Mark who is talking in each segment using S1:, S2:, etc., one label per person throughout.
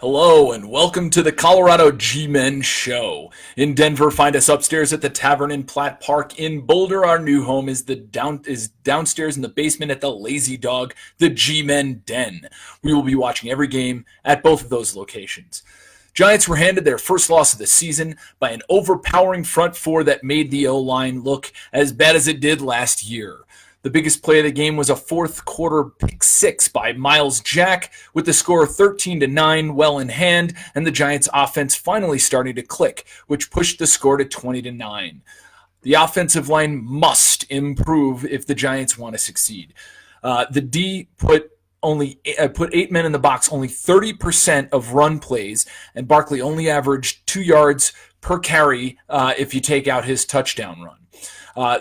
S1: Hello and welcome to the Colorado GMEN show. In Denver, find us upstairs at the Tavern in Platt Park. In Boulder, our new home is downstairs in the basement at the Lazy Dog, the GMEN Den. We will be watching every game at both of those locations. Giants were handed their first loss of the season by an overpowering front four that made the O-line look as bad as it did last year. The biggest play of the game was a fourth quarter pick six by Miles Jack with the score 13-9 well in hand, and the Giants offense finally starting to click, which pushed the score to 20-9. The offensive line must improve if the Giants want to succeed. The D put 8 men in the box, only 30% of run plays, and Barkley only averaged 2 yards per carry if you take out his touchdown run.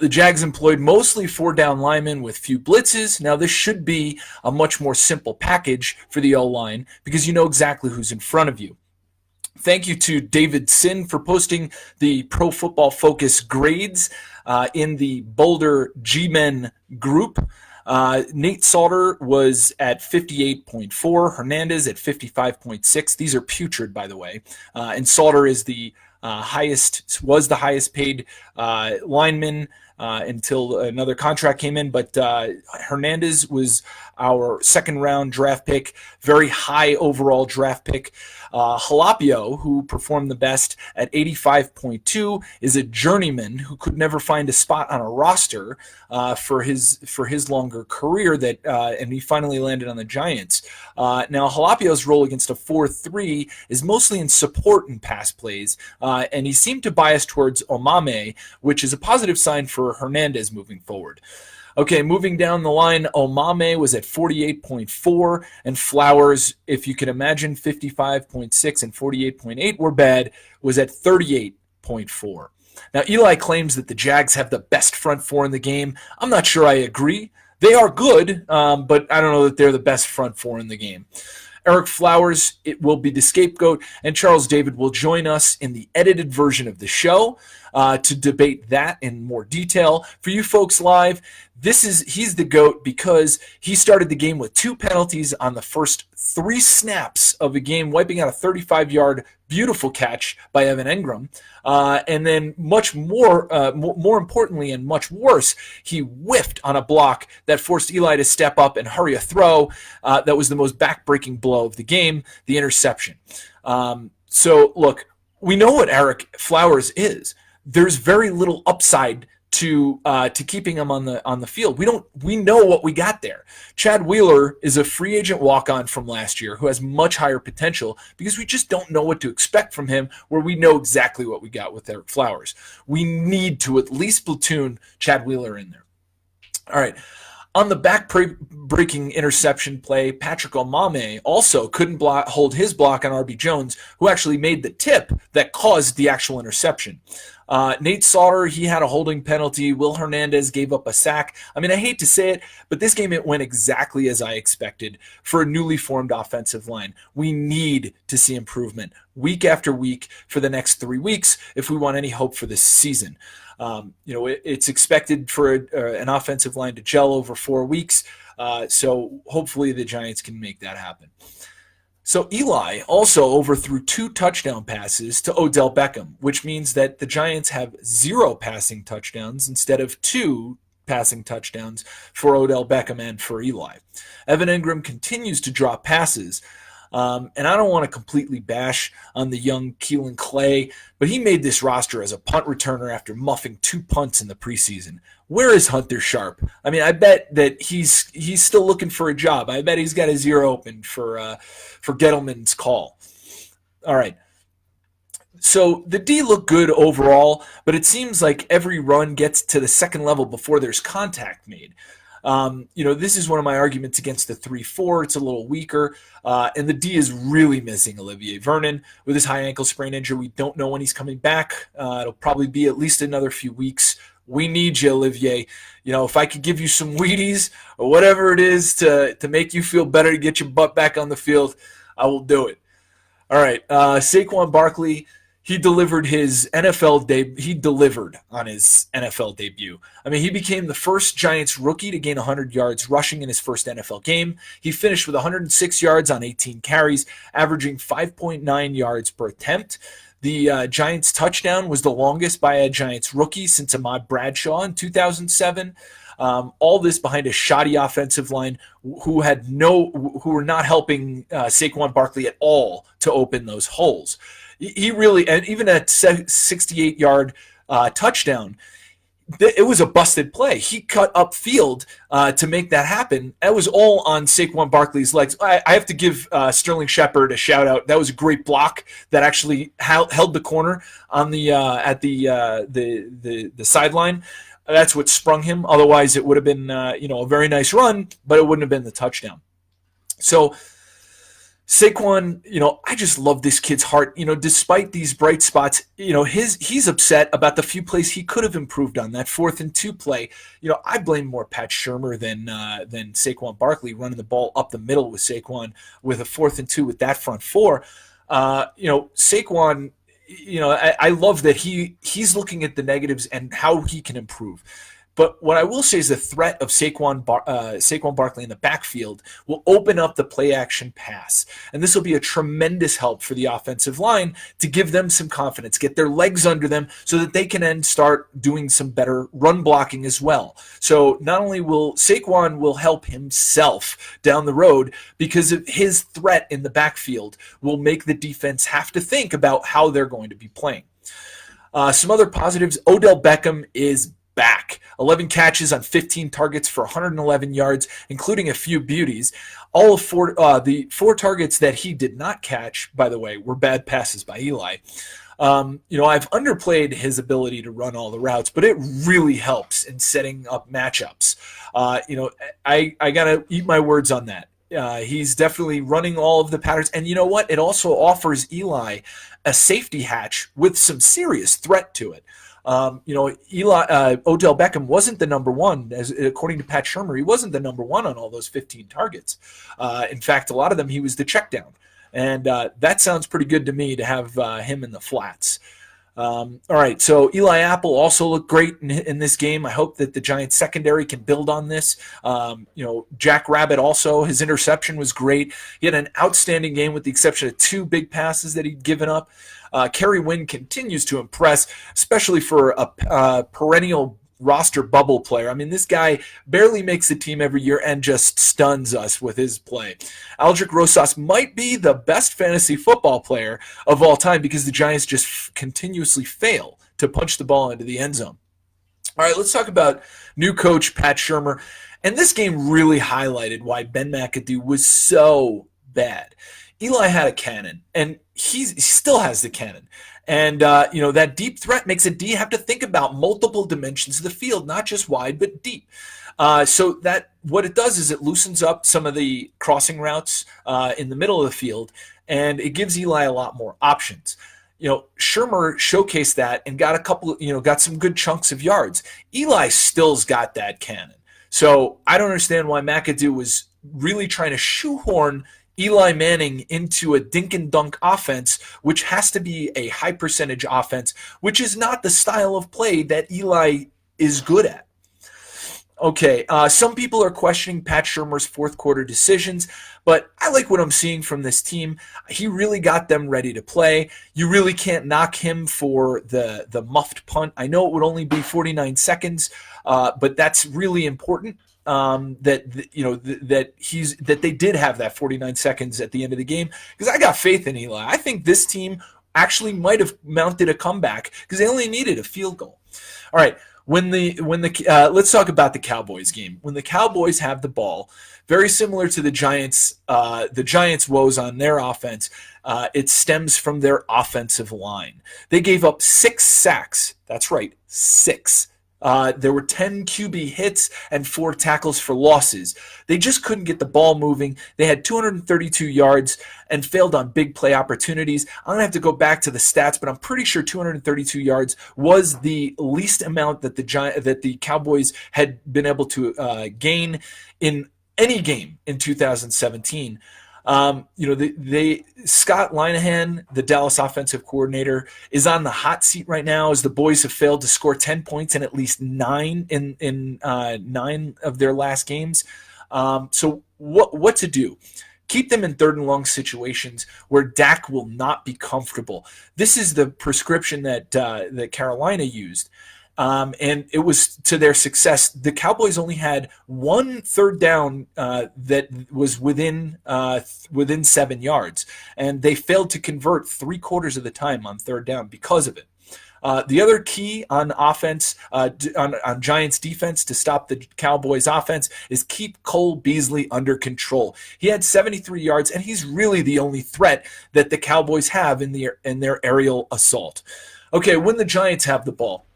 S1: The Jags employed mostly 4-down linemen with few blitzes. Now, this should be a much more simple package for the O-line because you know exactly who's in front of you. Thank you to David Sin for posting the Pro Football Focus grades in the Boulder G-Men group. Nate Salter was at 58.4, Hernandez at 55.6. These are putrid, by the way. And Salter is the was the highest paid lineman until another contract came in. But Hernandez was our second round draft pick, very high overall draft pick. Jalapio, who performed the best at 85.2, is a journeyman who could never find a spot on a roster for his longer career and he finally landed on the Giants. Now Jalapio's role against a 4-3 is mostly in support and pass plays, and he seemed to bias towards Omame, which is a positive sign for Hernandez moving forward. Okay, moving down the line, Omame was at 48.4, and Flowers, if you can imagine 55.6 and 48.8 were bad, was at 38.4. Now, Eli claims that the Jags have the best front four in the game. I'm not sure I agree. They are good, but I don't know that they're the best front four in the game. Eric Flowers, it will be the scapegoat, and Charles David will join us in the edited version of the show to debate that in more detail. For you folks live, he's the GOAT because he started the game with 2 penalties on the first 3 snaps of the game, wiping out a 35-yard beautiful catch by Evan Engram. And then much more importantly and much worse, he whiffed on a block that forced Eli to step up and hurry a throw. That was the most back-breaking blow of the game, the interception. So, look, we know what Eric Flowers is. There's very little upside to keeping him on the field. We know what we got there. Chad Wheeler is a free agent walk-on from last year who has much higher potential because we just don't know what to expect from him, where we know exactly what we got with Eric Flowers. We need to at least platoon Chad Wheeler in there. All right. On the back-breaking interception play, Patrick Omame also couldn't hold his block on R.B. Jones, who actually made the tip that caused the actual interception. Nate Salter, he had a holding penalty. Will Hernandez gave up a sack. I mean, I hate to say it, but this game, it went exactly as I expected for a newly formed offensive line. We need to see improvement week after week for the next 3 weeks if we want any hope for this season. It's expected for an offensive line to gel over 4 weeks, so hopefully the Giants can make that happen. So Eli also overthrew 2 touchdown passes to Odell Beckham, which means that the Giants have 0 passing touchdowns instead of 2 passing touchdowns for Odell Beckham and for Eli. Evan Engram continues to drop passes, and I don't want to completely bash on the young Keelan Clay, but he made this roster as a punt returner after muffing 2 punts in the preseason. Where is Hunter Sharp? I mean, I bet that he's still looking for a job. I bet he's got his ear open for Gettleman's call. All right. So the D looked good overall, but it seems like every run gets to the second level before there's contact made. This is one of my arguments against the 3-4. It's a little weaker, and the D is really missing Olivier Vernon with his high ankle sprain injury. We don't know when he's coming back. It'll probably be at least another few weeks. We need you, Olivier. If I could give you some Wheaties or whatever it is to make you feel better, to get your butt back on the field, I will do it. All right, Saquon Barkley, He delivered his NFL He delivered on his NFL debut. I mean, he became the first Giants rookie to gain 100 yards rushing in his first NFL game. He finished with 106 yards on 18 carries, averaging 5.9 yards per attempt. The Giants touchdown was the longest by a Giants rookie since Ahmad Bradshaw in 2007. All this behind a shoddy offensive line who were not helping Saquon Barkley at all to open those holes. He really, and even at 68-yard touchdown, it was a busted play. He cut upfield to make that happen. That was all on Saquon Barkley's legs. I have to give Sterling Shepard a shout out. That was a great block that actually held the corner on the at the sideline. That's what sprung him. Otherwise, it would have been a very nice run, but it wouldn't have been the touchdown. So Saquon, I just love this kid's heart. Despite these bright spots, he's upset about the few plays he could have improved on. That 4th and 2 play, I blame more Pat Shurmur than Saquon Barkley running the ball up the middle with Saquon with a 4th and 2 with that front four. Saquon, I love that he's looking at the negatives and how he can improve. But what I will say is the threat of Saquon Barkley in the backfield will open up the play-action pass. And this will be a tremendous help for the offensive line to give them some confidence, get their legs under them so that they can then start doing some better run blocking as well. So not only will Saquon help himself down the road because of his threat in the backfield will make the defense have to think about how they're going to be playing. Some other positives, Odell Beckham is back. 11 catches on 15 targets for 111 yards, including a few beauties. All of the 4 targets that he did not catch, by the way, were bad passes by Eli. I've underplayed his ability to run all the routes, but it really helps in setting up matchups. I got to eat my words on that. He's definitely running all of the patterns. And you know what? It also offers Eli a safety hatch with some serious threat to it. Odell Beckham wasn't the number one, according to Pat Shurmur. He wasn't the number one on all those 15 targets. In fact, a lot of them he was the check down, and that sounds pretty good to me to have him in the flats. All right, so Eli Apple also looked great in this game. I hope that the Giants secondary can build on this. Jack Rabbit also, his interception was great. He had an outstanding game with the exception of 2 big passes that he'd given up. Kerry Wynn continues to impress, especially for a perennial roster bubble player. I mean, this guy barely makes the team every year and just stuns us with his play. Aldrick Rosas might be the best fantasy football player of all time because the Giants just continuously fail to punch the ball into the end zone. All right, let's talk about new coach Pat Shurmur. And this game really highlighted why Ben McAdoo was so bad. Eli had a cannon, and he still has the cannon. And, that deep threat makes a D have to think about multiple dimensions of the field, not just wide, but deep. So that what it does is it loosens up some of the crossing routes in the middle of the field, and it gives Eli a lot more options. Shurmur showcased that and got got some good chunks of yards. Eli still's got that cannon. So I don't understand why McAdoo was really trying to shoehorn Eli Manning into a dink and dunk offense, which has to be a high percentage offense, which is not the style of play that Eli is good at. Okay, some people are questioning Pat Shurmur's fourth quarter decisions, but I like what I'm seeing from this team. He really got them ready to play. You really can't knock him for the muffed punt. I know it would only be 49 seconds, but that's really important. That they did have that 49 seconds at the end of the game, because I got faith in Eli. I think this team actually might have mounted a comeback because they only needed a field goal. All right, let's talk about the Cowboys game. When the Cowboys have the ball, very similar to the Giants' woes on their offense, it stems from their offensive line. They gave up 6 sacks. That's right, 6. There were 10 QB hits and 4 tackles for losses. They just couldn't get the ball moving. They had 232 yards and failed on big play opportunities. I'm going to have to go back to the stats, but I'm pretty sure 232 yards was the least amount that the Cowboys had been able to gain in any game in 2017. Scott Linehan, the Dallas offensive coordinator, is on the hot seat right now as the boys have failed to score 10 points in at least nine of their last games. So what to do? Keep them in third and long situations where Dak will not be comfortable. This is the prescription that Carolina used. And it was to their success. The Cowboys only had one third down that was within 7 yards, and they failed to convert 3/4 of the time on third down because of it. The other key on offense, on Giants defense to stop the Cowboys offense is keep Cole Beasley under control. He had 73 yards, and he's really the only threat that the Cowboys have in their aerial assault. Okay, when the Giants have the ball.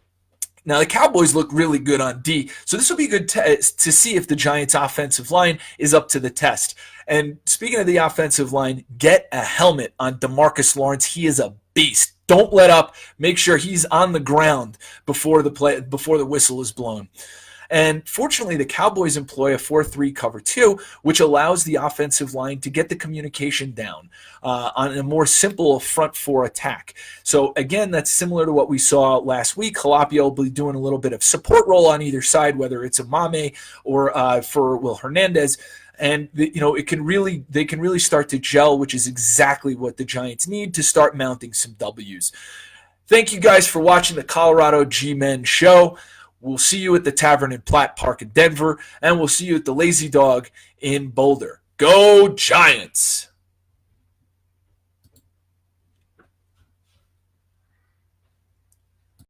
S1: Now, the Cowboys look really good on D, so this will be good to see if the Giants' offensive line is up to the test. And speaking of the offensive line, get a helmet on DeMarcus Lawrence. He is a beast. Don't let up. Make sure he's on the ground before the whistle is blown. And fortunately, the Cowboys employ a 4-3 cover 2, which allows the offensive line to get the communication down on a more simple front 4 attack. So again, that's similar to what we saw last week. Jalapio will be doing a little bit of support role on either side, whether it's a Mame or for Will Hernandez. And they can really start to gel, which is exactly what the Giants need to start mounting some W's. Thank you guys for watching the Colorado GMEN show. We'll see you at the Tavern in Platt Park in Denver, and we'll see you at the Lazy Dog in Boulder. Go Giants!